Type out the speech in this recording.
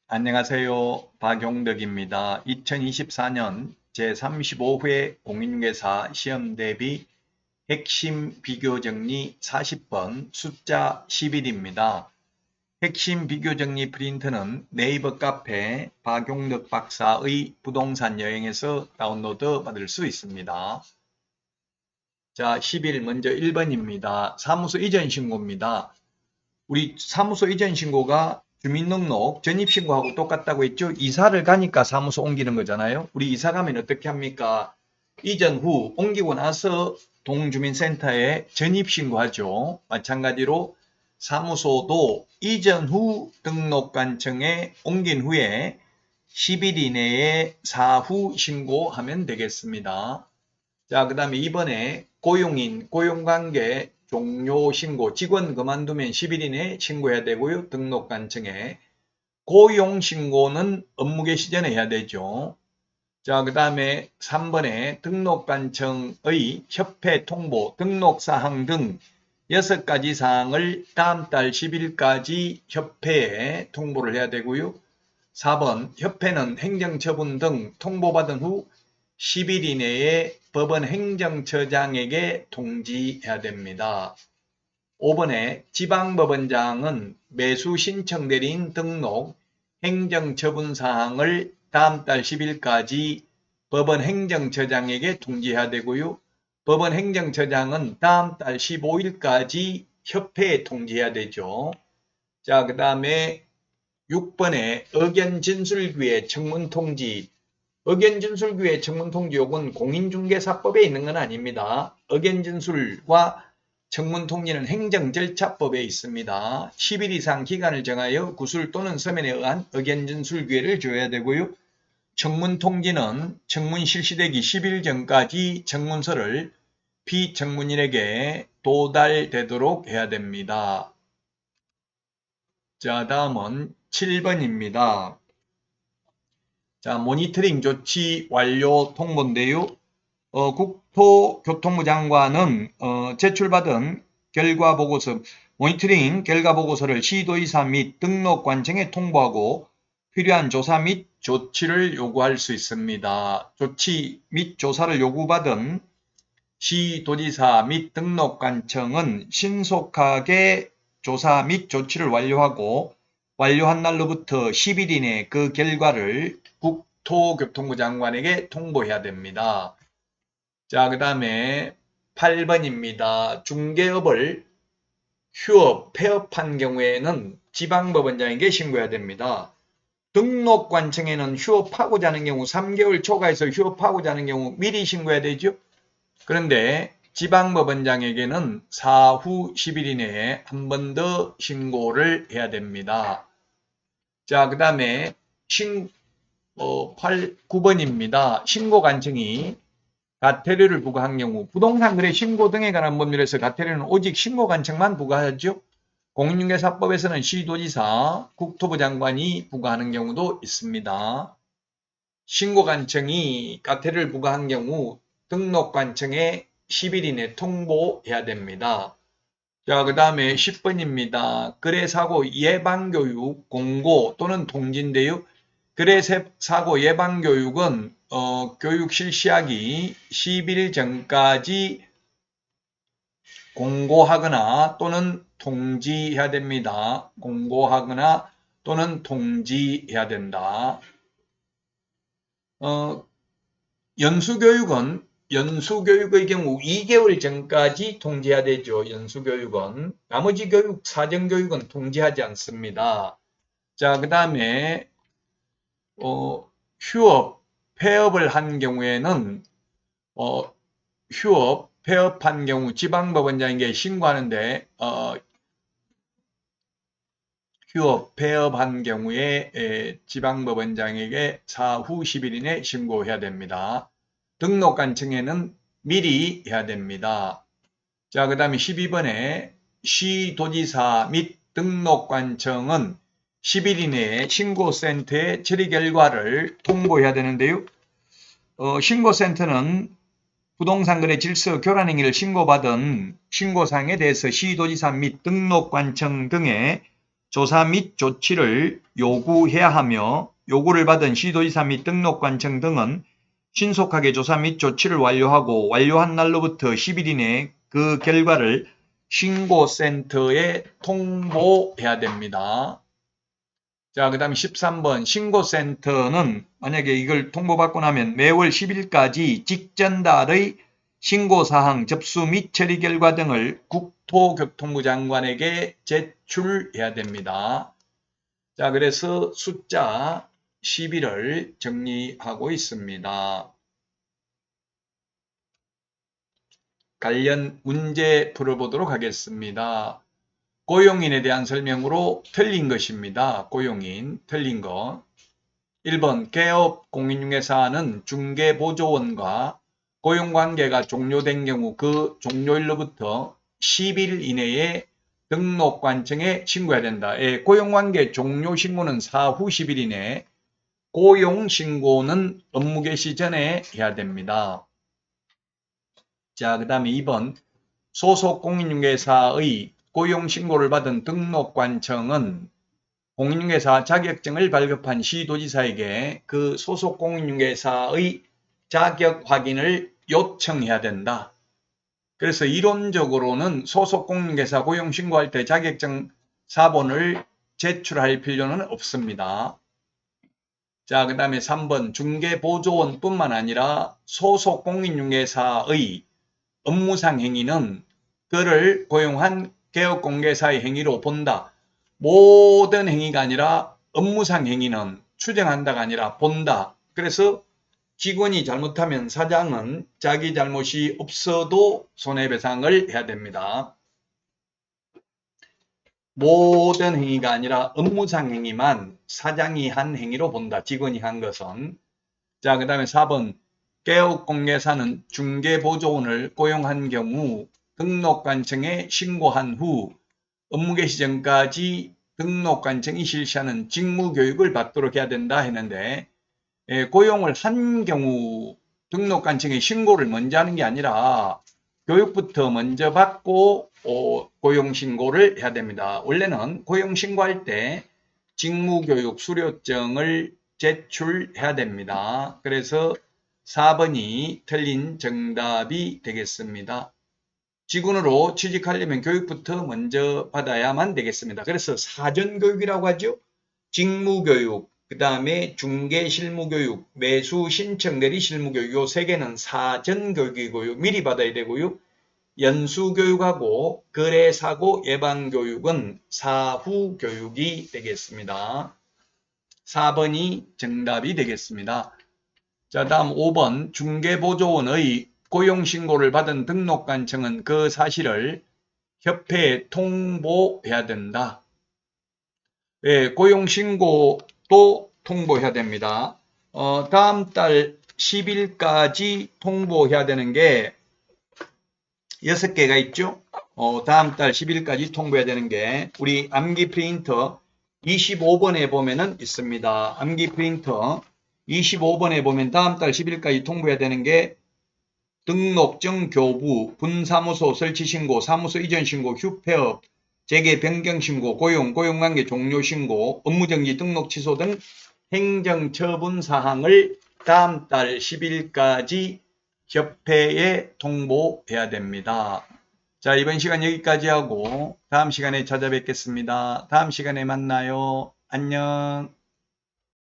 안녕하세요. 박용덕입니다. 2024년 제35회 공인중개사 시험 대비 핵심 비교정리 40번 숫자 11입니다. 핵심 비교정리 프린트는 네이버 카페 박용덕 박사의 부동산 여행에서 다운로드 받을 수 있습니다. 자, 11 먼저 1번입니다. 사무소 이전 신고입니다. 우리 사무소 이전 신고가 주민등록 전입신고하고 똑같다고 했죠. 이사를 가니까 사무소 옮기는 거잖아요. 우리 이사 가면 어떻게 합니까? 이전 후 옮기고 나서 동주민센터에 전입신고하죠. 마찬가지로 사무소도 이전 후 등록관청에 옮긴 후에 10일 이내에 사후 신고하면 되겠습니다. 자, 그 다음에 이번에 고용인, 고용관계 종료 신고, 직원 그만두면 10일 이내에 신고해야 되고요. 등록관청에. 고용신고는 업무개 시전에 해야 되죠. 자, 그 다음에 3번에 등록관청의 협회 통보, 등록사항 등 6가지 사항을 다음 달 10일까지 협회에 통보를 해야 되고요. 4번 협회는 행정처분 등 통보받은 후 10일 이내에 법원 행정처장에게 통지해야 됩니다. 5번에 지방법원장은 매수 신청 대리인 등록 행정처분 사항을 다음 달 10일까지 법원 행정처장에게 통지해야 되고요. 법원 행정처장은 다음 달 15일까지 협회에 통지해야 되죠. 자, 그 다음에 6번에 의견진술규의 청문통지. 의견진술규의 청문통지 요건 공인중개사법에 있는 건 아닙니다. 의견진술과 청문통지는 행정절차법에 있습니다. 10일 이상 기간을 정하여 구술 또는 서면에 의한 의견진술규를 줘야 되고요. 청문통지는 청문 실시되기 10일 전까지 청문서를 피청문인에게 도달되도록 해야 됩니다. 자, 다음은 7번입니다. 자, 모니터링 조치 완료 통보인데요. 국토교통부 장관은 제출받은 결과보고서, 모니터링 결과보고서를 시도의사 및 등록관청에 통보하고 필요한 조사 및 조치를 요구할 수 있습니다. 조치 및 조사를 요구받은 시도지사 및 등록관청은 신속하게 조사 및 조치를 완료하고 완료한 날로부터 10일 이내 그 결과를 국토교통부 장관에게 통보해야 됩니다. 자, 그 다음에 8번입니다. 중개업을 휴업, 폐업한 경우에는 지방법원장에게 신고해야 됩니다. 등록관청에는 휴업하고자 하는 경우 3개월 초과해서 휴업하고자 하는 경우 미리 신고해야 되죠. 그런데 지방법원장에게는 사후 10일 이내에 한 번 더 신고를 해야 됩니다. 자, 그 다음에 9번입니다. 신고관청이 가태료를 부과한 경우 부동산 거래 신고 등에 관한 법률에서 가태료는 오직 신고관청만 부과하죠. 공인중개사법에서는 시도지사, 국토부 장관이 부과하는 경우도 있습니다. 신고관청이 가태료를 부과한 경우 등록관청에 10일 이내 통보해야 됩니다. 자, 그 다음에 10번입니다. 거래사고 예방교육 공고 또는 통지인데요. 거래사고 예방교육은 교육 실시하기 10일 전까지 공고하거나 또는 통지해야 됩니다. 공고하거나 또는 통지해야 된다. 연수교육의 경우 2개월 전까지 통지해야 되죠. 연수교육은. 나머지 교육, 사정교육은 통지하지 않습니다. 자, 그 다음에 휴업, 폐업을 한 경우에는 휴업, 폐업한 경우 지방법원장에게 신고하는데 휴업, 폐업한 경우에 지방법원장에게 사후 10일 이내 신고해야 됩니다. 등록관청에는 미리 해야 됩니다. 자, 그 다음에 12번에 시도지사 및 등록관청은 10일 이내에 신고센터에 처리 결과를 통보해야 되는데요. 신고센터는 부동산 거래 질서 교란 행위를 신고받은 신고사항에 대해서 시도지사 및 등록관청 등에 조사 및 조치를 요구해야 하며 요구를 받은 시도지사 및 등록관청 등은 신속하게 조사 및 조치를 완료하고 완료한 날로부터 10일 이내에 그 결과를 신고센터에 통보해야 됩니다. 자, 그 다음에 13번 신고센터는 만약에 이걸 통보받고 나면 매월 10일까지 직전달의 신고사항 접수 및 처리 결과 등을 국토교통부 장관에게 제출해야 됩니다. 자, 그래서 숫자 11을 정리하고 있습니다. 관련 문제 풀어보도록 하겠습니다. 고용인에 대한 설명으로 틀린 것입니다. 고용인, 틀린 것. 1번 개업 공인중개사는 중개보조원과 고용관계가 종료된 경우 그 종료일로부터 10일 이내에 등록관청에 신고해야 된다. 고용관계 종료신고는 사후 10일 이내, 고용신고는 업무 개시 전에 해야 됩니다. 자, 그 다음에 2번 소속 공인중개사의 고용신고를 받은 등록관청은 공인중개사 자격증을 발급한 시도지사에게 그 소속 공인중개사의 자격 확인을 요청해야 된다. 그래서 이론적으로는 소속 공인중개사 고용신고할 때 자격증 사본을 제출할 필요는 없습니다. 자, 그 다음에 3번 중개보조원뿐만 아니라 소속 공인중개사의 업무상 행위는 그를 고용한 개업공개사의 행위로 본다. 모든 행위가 아니라 업무상 행위는 추정한다가 아니라 본다. 그래서 직원이 잘못하면 사장은 자기 잘못이 없어도 손해배상을 해야 됩니다. 모든 행위가 아니라 업무상 행위만 사장이 한 행위로 본다. 직원이 한 것은. 자, 그 다음에 4번 개업공개사는 중개보조원을 고용한 경우 등록관청에 신고한 후 업무 개시 전까지 등록관청이 실시하는 직무교육을 받도록 해야 된다 했는데 고용을 한 경우 등록관청에 신고를 먼저 하는 게 아니라 교육부터 먼저 받고 고용신고를 해야 됩니다. 원래는 고용신고할 때 직무교육 수료증을 제출해야 됩니다. 그래서 4번이 틀린 정답이 되겠습니다. 직원으로 취직하려면 교육부터 먼저 받아야만 되겠습니다. 그래서 사전교육이라고 하죠. 직무교육, 그 다음에 중개실무교육, 매수신청 내리실무교육 요 세 개는 사전교육이고요. 미리 받아야 되고요. 연수교육하고 거래사고 예방교육은 사후교육이 되겠습니다. 4번이 정답이 되겠습니다. 자, 다음 5번 중개보조원의 고용신고를 받은 등록관청은 그 사실을 협회에 통보해야 된다. 고용신고도 통보해야 됩니다. 다음 달 10일까지 통보해야 되는 게 6개가 있죠. 다음 달 10일까지 통보해야 되는 게 우리 암기 프린터 25번에 보면은 있습니다. 암기 프린터 25번에 보면 다음 달 10일까지 통보해야 되는 게 등록증 교부, 분사무소 설치신고, 사무소 이전신고, 휴폐업, 재개 변경신고, 고용관계 종료신고, 업무정지 등록 취소 등 행정처분 사항을 다음 달 10일까지 협회에 통보해야 됩니다. 자, 이번 시간 여기까지 하고 다음 시간에 찾아뵙겠습니다. 다음 시간에 만나요. 안녕.